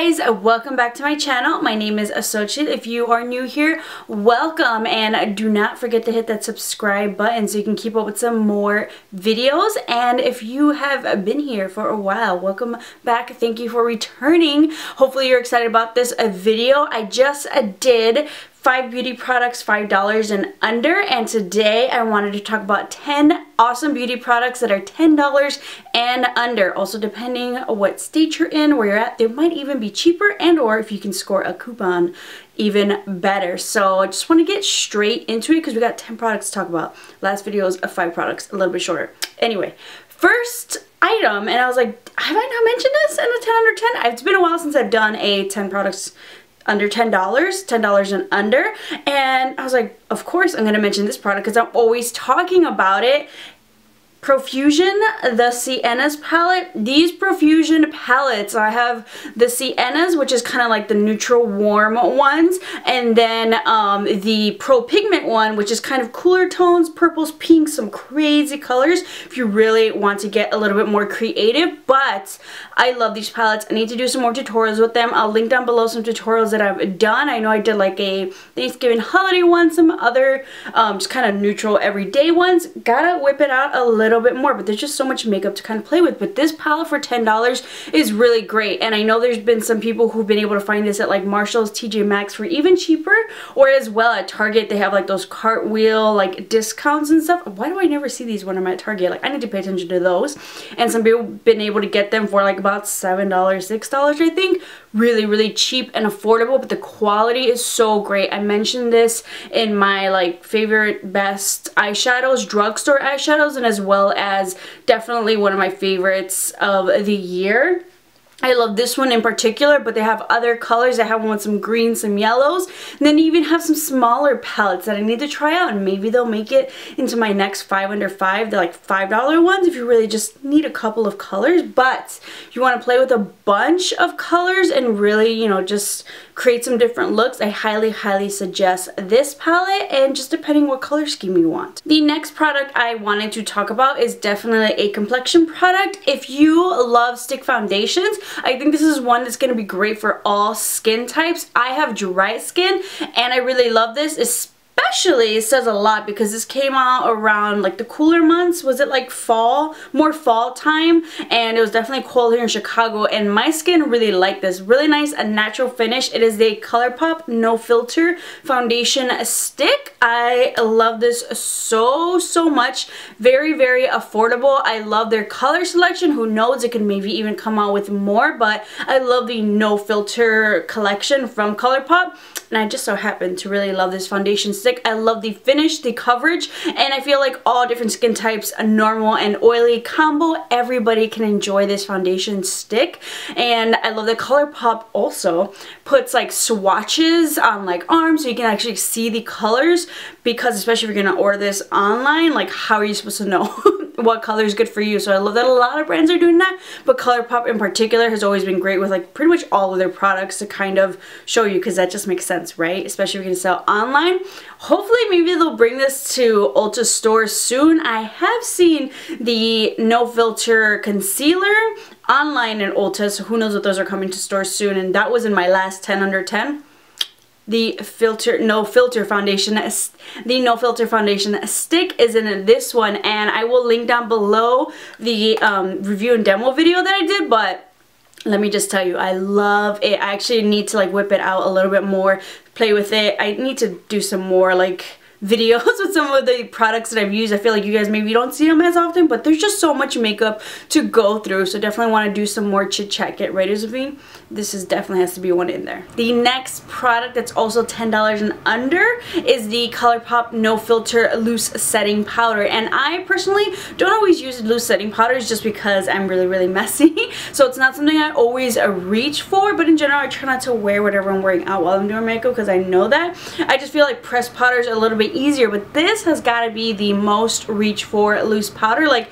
guys, welcome back to my channel. My name is Xochitl. If you are new here, welcome, and do not forget to hit that subscribe button so you can keep up with some more videos. And if you have been here for a while, welcome back. Thank you for returning. Hopefully you're excited about this video. I just did 5 beauty products, $5 and under, and today I wanted to talk about 10 awesome beauty products that are $10 and under. Also, depending on what state you're in, where you're at, they might even be cheaper, and or if you can score a coupon, even better. So I just want to get straight into it because we got 10 products to talk about. Last video was 5 products, a little bit shorter. Anyway, first item, and I was like, have I not mentioned this in a 10 under 10? It's been a while since I've done a 10 products under $10 and under, and I was like, of course I'm gonna mention this product because I'm always talking about it. Profusion, the Siennas palette. These Profusion palettes, I have the Siennas, which is kind of like the neutral warm ones, and then the Pro Pigment one, which is kind of cooler tones, purples, pinks, some crazy colors if you really want to get a little bit more creative. But I love these palettes. I need to do some more tutorials with them. I'll link down below some tutorials that I've done. I know I did like a Thanksgiving holiday one, some other just kind of neutral everyday ones. Gotta whip it out a little bit more, but there's just so much makeup to kind of play with. But this palette for $10 is really great, and I know there's been some people who've been able to find this at like Marshall's, TJ Maxx for even cheaper, or as well at Target. They have like those cartwheel like discounts and stuff. Why do I never see these when I'm at Target? Like, I need to pay attention to those. And some people have been able to get them for like about $7, $6 I think. Really cheap and affordable, but the quality is so great. I mentioned this in my like favorite best eyeshadows, drugstore eyeshadows, and as well as definitely one of my favorites of the year. I love this one in particular, but they have other colors. I have one with some greens, some yellows, and then even have some smaller palettes that I need to try out, and maybe they'll make it into my next 5 under 5. They're like $5 ones if you really just need a couple of colors. But if you want to play with a bunch of colors and really, you know, just create some different looks, I highly suggest this palette, and just depending what color scheme you want. The next product I wanted to talk about is definitely a complexion product. If you love stick foundations, I think this is one that's going to be great for all skin types. I have dry skin, and I really love this, especially, it says a lot because this came out around like the cooler months. Was it like fall? More fall time, and it was definitely cold here in Chicago, and my skin really liked this. Really nice, a natural finish. It is the Colourpop No Filter Foundation Stick. I love this so much. Very affordable. I love their color selection. Who knows, it can maybe even come out with more, but I love the No Filter collection from Colourpop, and I just so happen to really love this foundation stick. I love the finish, the coverage, and I feel like all different skin types, a normal and oily combo, everybody can enjoy this foundation stick. And I love that Colourpop also puts like swatches on like arms so you can actually see the colors, because especially if you're gonna order this online, like how are you supposed to know what color is good for you? So I love that a lot of brands are doing that, but Colourpop in particular has always been great with like pretty much all of their products to kind of show you, because that just makes sense, right? Especially if you're gonna sell online. Hopefully maybe they'll bring this to Ulta stores soon. I have seen the No Filter concealer online in Ulta, so who knows if those are coming to stores soon, and that was in my last 10 under 10. The No Filter foundation stick is in this one, and I will link down below the review and demo video that I did. But let me just tell you, I love it. I actually need to like whip it out a little bit more, play with it. I need to do some more like videos with some of the products that I've used. I feel like you guys maybe don't see them as often, but there's just so much makeup to go through, so definitely want to do some more chit chat. Get ready with me. This is definitely has to be one in there. The next product that's also $10 and under is the Colourpop No Filter Loose Setting Powder, and I personally don't always use loose setting powders just because I'm really messy, so it's not something I always reach for. But in general, I try not to wear whatever I'm wearing out while I'm doing makeup, because I know that. I just feel like pressed powders are a little bit easier, but this has got to be the most reach for loose powder. Like,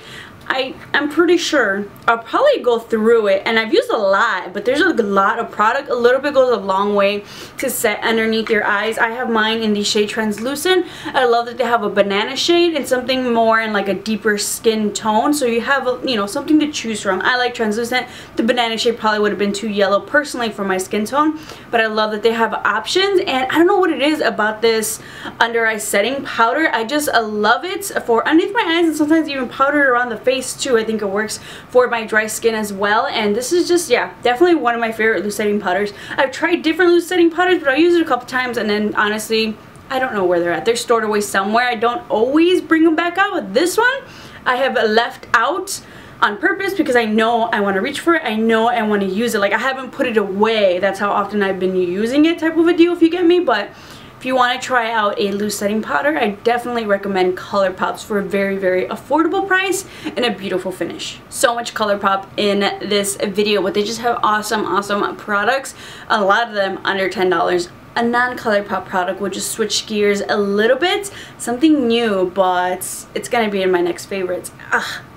I'm pretty sure I'll probably go through it, and I've used a lot, but there's a lot of product. A little bit goes a long way to set underneath your eyes. I have mine in the shade Translucent. I love that they have a banana shade and something more in like a deeper skin tone, so you have a, you know, something to choose from. I like Translucent. The banana shade probably would have been too yellow personally for my skin tone, but I love that they have options. And I don't know what it is about this under eye setting powder. I just love it for underneath my eyes, and sometimes even powder around the face too. I think it works for my dry skin as well, and this is just, yeah, definitely one of my favorite loose setting powders. I've tried different loose setting powders, but I use it a couple times, and then honestly I don't know where they're at. They're stored away somewhere. I don't always bring them back out. With this one I have left out on purpose because I know I want to reach for it. I know I want to use it. Like, I haven't put it away. That's how often I've been using it, type of a deal, if you get me. But if you want to try out a loose setting powder, I definitely recommend Colourpop's for a very, very affordable price and a beautiful finish. So much Colourpop in this video, but they just have awesome, awesome products. A lot of them under $10. A non-Colourpop product will just switch gears a little bit. Something new, but it's gonna be in my next favorites.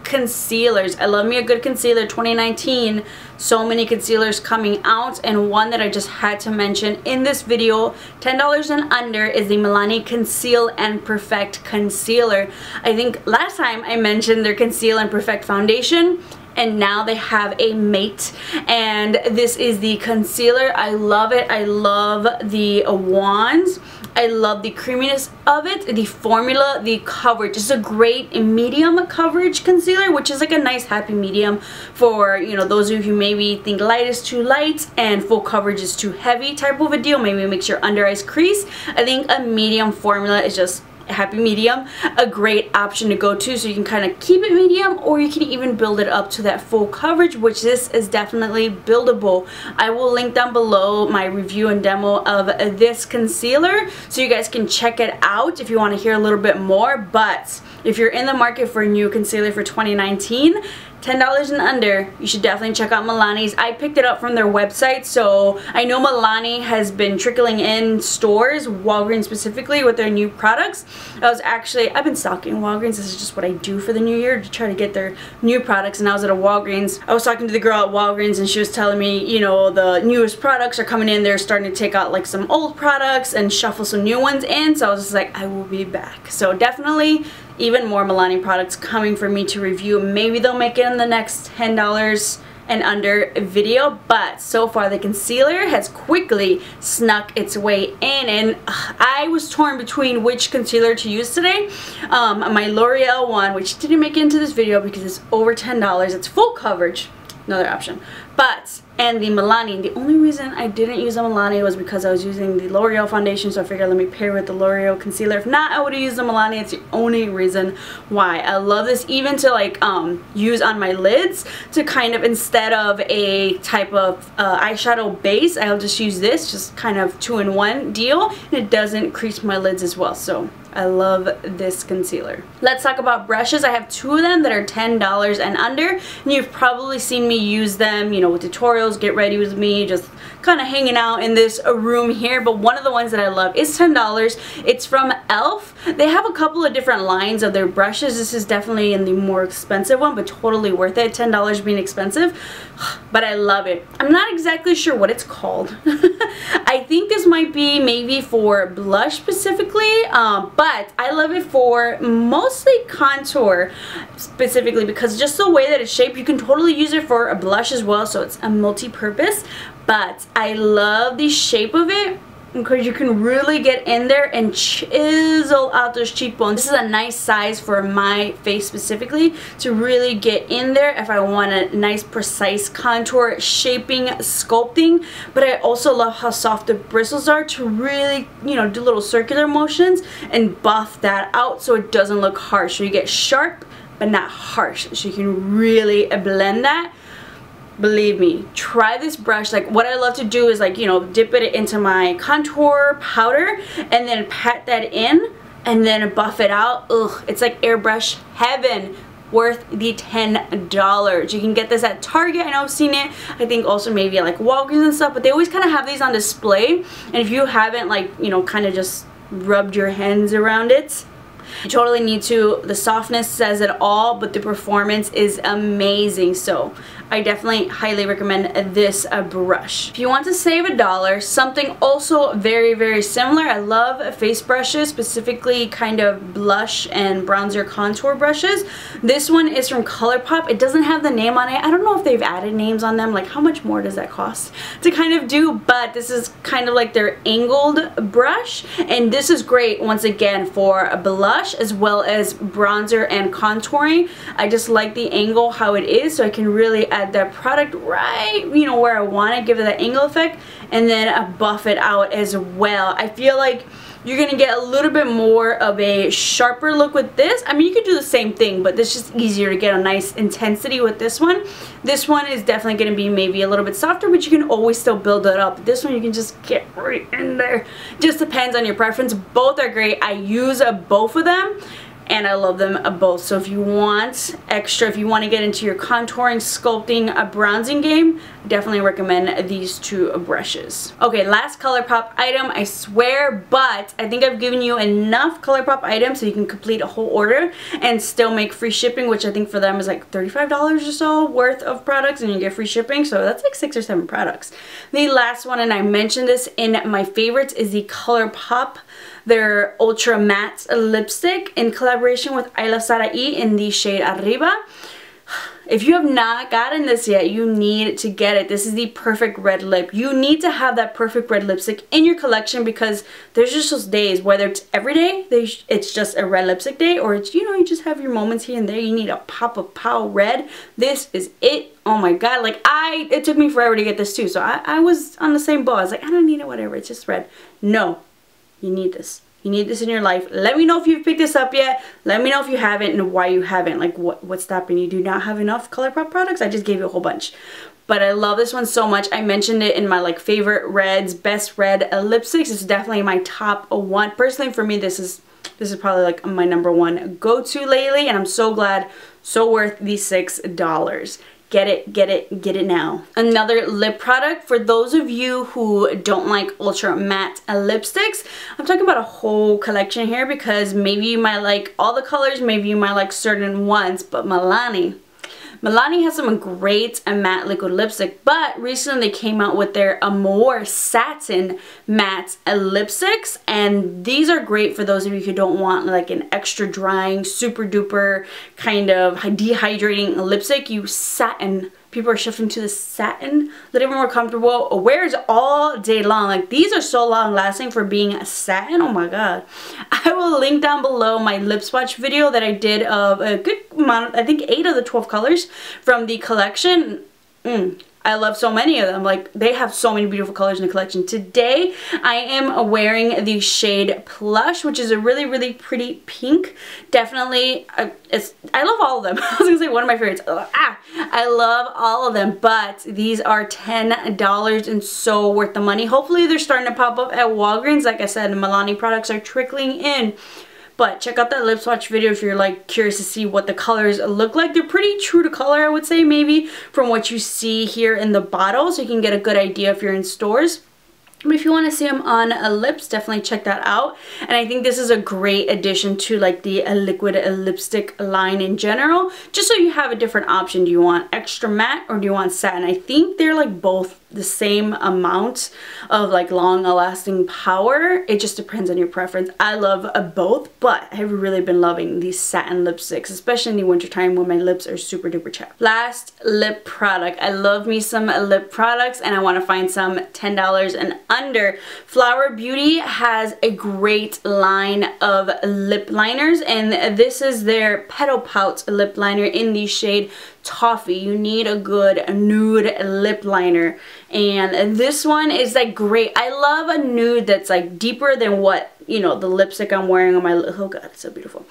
Concealers. I love me a good concealer. 2019, so many concealers coming out, and one that I just had to mention in this video, $10 and under, is the Milani Conceal and Perfect Concealer. I think last time I mentioned their Conceal and Perfect Foundation, and now they have a mate, and this is the concealer. I love it. I love the wands. I love the creaminess of it, the formula, the coverage. It's a great medium coverage concealer, which is like a nice happy medium for, you know, those of you who maybe think light is too light and full coverage is too heavy type of a deal. Maybe it makes your under eyes crease. I think a medium formula is just happy medium, a great option to go to, so you can kind of keep it medium, or you can even build it up to that full coverage, which this is definitely buildable. I will link down below my review and demo of this concealer so you guys can check it out if you want to hear a little bit more. But if you're in the market for a new concealer for 2019, $10 and under, you should definitely check out Milani's. I picked it up from their website, so I know Milani has been trickling in stores, Walgreens specifically, with their new products. I've been stalking Walgreens. This is just what I do for the new year, to try to get their new products. And I was at a Walgreens. I was talking to the girl at Walgreens, and she was telling me, you know, the newest products are coming in. They're starting to take out like some old products and shuffle some new ones in. So I was just like, I will be back. So definitely even more Milani products coming for me to review. Maybe they'll make it in the next $10 and under video, but so far the concealer has quickly snuck its way in, and I was torn between which concealer to use today. My L'Oreal one, which didn't make it into this video because it's over $10. It's full coverage, another option, and the Milani. The only reason I didn't use the Milani was because I was using the L'Oreal foundation, so I figured let me pair with the L'Oreal concealer. If not, I would have used the Milani. It's the only reason why. I love this even to like use on my lids, to kind of, instead of a type of eyeshadow base, I'll just use this, just kind of 2-in-1 deal, and it doesn't crease my lids as well. So I love this concealer. Let's talk about brushes. I have two of them that are $10 and under, and you've probably seen me use them, you know, with tutorials, get ready with me, just kind of hanging out in this room here. But one of the ones that I love is $10. It's from e.l.f. They have a couple of different lines of their brushes. This is definitely in the more expensive one, but totally worth it. $10 being expensive, but I love it. I'm not exactly sure what it's called. I think this might be maybe for blush specifically, but I love it for mostly contour specifically, because just the way that it's shaped, you can totally use it for a blush as well, so it's a multi-purpose. But I love the shape of it because you can really get in there and chisel out those cheekbones. This is a nice size for my face specifically, to really get in there if I want a nice precise contour, shaping, sculpting. But I also love how soft the bristles are, to really, you know, do little circular motions and buff that out so it doesn't look harsh. So you get sharp but not harsh, so you can really blend that. Believe me, try this brush. Like, what I love to do is, like, you know, dip it into my contour powder and then pat that in and then buff it out. Ugh, it's like airbrush heaven. Worth the $10. You can get this at Target. I know I've seen it. I think also maybe like Walgreens and stuff, but they always kind of have these on display. And if you haven't, like, you know, kind of just rubbed your hands around it, You totally need to. The softness says it all, but the performance is amazing. So I definitely highly recommend this brush. If you want to save $1, something also very, very similar. I love face brushes, specifically kind of blush and bronzer contour brushes. This one is from Colourpop. It doesn't have the name on it. I don't know if they've added names on them. Like, how much more does that cost to kind of do? But this is kind of like their angled brush. And this is great, once again, for a blush as well as bronzer and contouring. I just like the angle, how it is, so I can really add that product right, you know, where I want it, give it that angle effect, and then buff it out as well. I feel like you're gonna get a little bit more of a sharper look with this. I mean, you could do the same thing, but it's just easier to get a nice intensity with this one. This one is definitely gonna be maybe a little bit softer, but you can always still build it up. This one you can just get right in there. Just depends on your preference. Both are great. I use both of them, and I love them both. So if you want extra, if you want to get into your contouring, sculpting, bronzing game, definitely recommend these two brushes. Okay, last Colourpop item, I swear, but I think I've given you enough Colourpop items so you can complete a whole order and still make free shipping, which I think for them is like $35 or so worth of products, and you get free shipping, so that's like 6 or 7 products. The last one, and I mentioned this in my favorites, is the Colourpop, their Ultra Matte Lipstick in collaboration with I Love Satin in the shade Arriba. If you have not gotten this yet, you need to get it. This is the perfect red lip. You need to have that perfect red lipstick in your collection, because there's just those days, whether it's every day, it's just a red lipstick day, or it's, you know, you just have your moments here and there, you need a pop of Pout red. This is it. Oh my god, like it took me forever to get this too, so I was on the same boat. I was like, I don't need it, whatever, it's just red. No. You need this. You need this in your life. Let me know if you've picked this up yet. Let me know if you haven't and why you haven't. Like, what's stopping you? Do you not have enough Colourpop products? I just gave you a whole bunch. But I love this one so much. I mentioned it in my like favorite reds, best red lipsticks. It's definitely my top one. Personally, for me, this is probably like my #1 go-to lately, and I'm so glad, so worth the $6. Get it, get it, get it now. Another lip product for those of you who don't like ultra matte lipsticks. I'm talking about a whole collection here, because maybe you might like all the colors, maybe you might like certain ones, but Milani has some great matte liquid lipstick, but recently they came out with their Amore Satin matte lipsticks, and these are great for those of you who don't want like an extra drying, super duper kind of dehydrating lipstick. Satin. People are shifting to the satin, a little bit more comfortable, wears all day long. Like, these are so long lasting for being a satin. Oh my god. I will link down below my lip swatch video that I did of a good amount, I think 8 of the 12 colors from the collection. I love so many of them. Like, they have so many beautiful colors in the collection. Today, I am wearing the shade Plush, which is a really, really pretty pink. Definitely, I love all of them. I was gonna say one of my favorites. I love all of them, but these are $10 and so worth the money. Hopefully, they're starting to pop up at Walgreens. Like I said, the Milani products are trickling in. But check out that lip swatch video if you're like curious to see what the colors look like. They're pretty true to color, I would say, maybe from what you see here in the bottle, so you can get a good idea if you're in stores. But if you want to see them on lips, definitely check that out. And I think this is a great addition to like the liquid lipstick line in general, just so you have a different option. Do you want extra matte or do you want satin? I think they're like both the same amount of like long lasting power. It just depends on your preference. I love both, but I've really been loving these satin lipsticks, especially in the winter time when my lips are super duper chapped. Last lip product. I love me some lip products, and I want to find some $10 and under. Flower Beauty has a great line of lip liners, and this is their Petal Pout lip liner in the shade Toffee. You need a good nude lip liner, and this one is like great. I love a nude that's like deeper than what, you know, the lipstick I'm wearing on my oh god, it's so beautiful.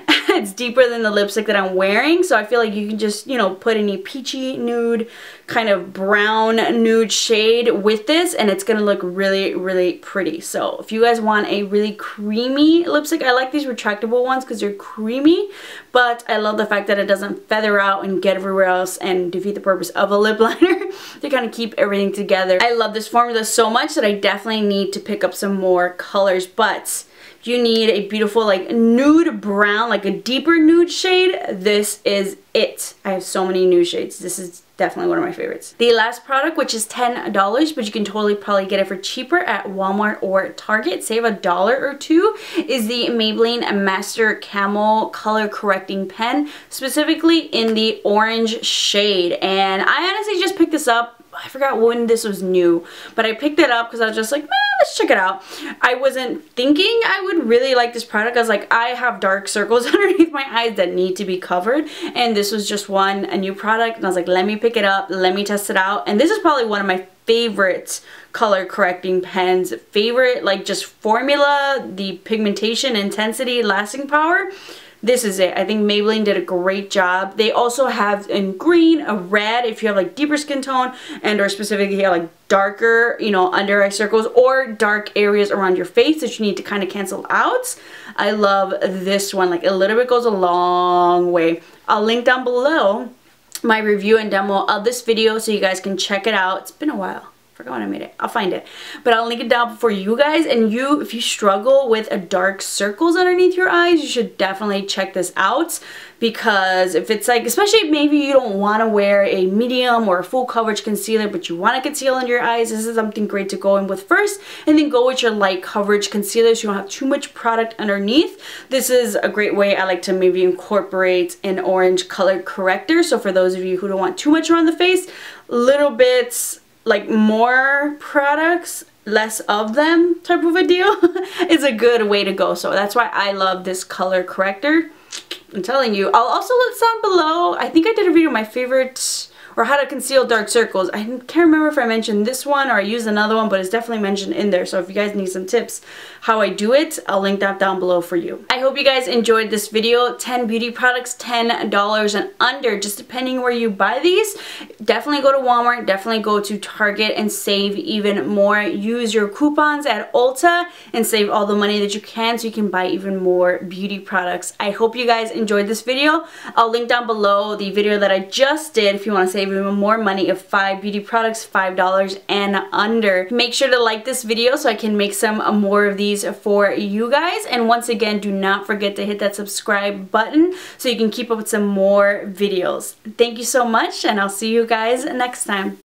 It's deeper than the lipstick that I'm wearing, so I feel like you can just, you know, put any peachy nude, kind of brown nude shade with this, and it's gonna look really, really pretty. So if you guys want a really creamy lipstick, I like these retractable ones because they're creamy, but I love the fact that it doesn't feather out and get everywhere else and defeat the purpose of a lip liner. They kind of keep everything together. I love this formula so much that I definitely need to pick up some more colors, but you need a beautiful like nude brown, like a deeper nude shade, this is it. I have so many nude shades. This is definitely one of my favorites. The last product, which is $10, but you can totally probably get it for cheaper at Walmart or Target, save $1 or $2, is the Maybelline Master Camo Color Correcting Pen, specifically in the orange shade. And I honestly just picked this up. I forgot when this was new, but I picked it up because I was just like, let's check it out. I wasn't thinking I would really like this product. I was like, I have dark circles underneath my eyes that need to be covered, and this was just a new product, and I was like, let me pick it up, let me test it out. And this is probably one of my favorite color correcting pens. Favorite, like, just formula, the pigmentation, intensity, lasting power. This is it. I think Maybelline did a great job. They also have in green, a red if you have like deeper skin tone, and or specifically you have like darker, you know, under eye circles or dark areas around your face that you need to kind of cancel out. I love this one. Like, a little bit goes a long way. I'll link down below my review and demo of this video so you guys can check it out. It's been a while. Forgot when I made it. I'll find it, but I'll link it down for you guys. And if you struggle with dark circles underneath your eyes, you should definitely check this out, because if it's like, especially maybe you don't want to wear a medium or a full coverage concealer, but you want to conceal under your eyes, this is something great to go in with first, and then go with your light coverage concealer so you don't have too much product underneath. This is a great way. I like to maybe incorporate an orange color corrector. So for those of you who don't want too much around the face, little bits, like more products, less of them type of a deal is a good way to go. So that's why I love this color corrector. I'm telling you. I'll also list down below, I think I did a video of my favorite, or how to conceal dark circles. I can't remember if I mentioned this one or I used another one, but it's definitely mentioned in there. So if you guys need some tips how I do it, I'll link that down below for you. I hope you guys enjoyed this video. 10 beauty products, $10 and under, just depending where you buy these. Definitely go to Walmart, definitely go to Target and save even more. Use your coupons at Ulta and save all the money that you can so you can buy even more beauty products. I hope you guys enjoyed this video. I'll link down below the video that I just did if you want to save even more money of 5 beauty products, $5 and under. Make sure to like this video so I can make some more of these for you guys. And once again, do not forget to hit that subscribe button so you can keep up with some more videos. Thank you so much, and I'll see you guys next time.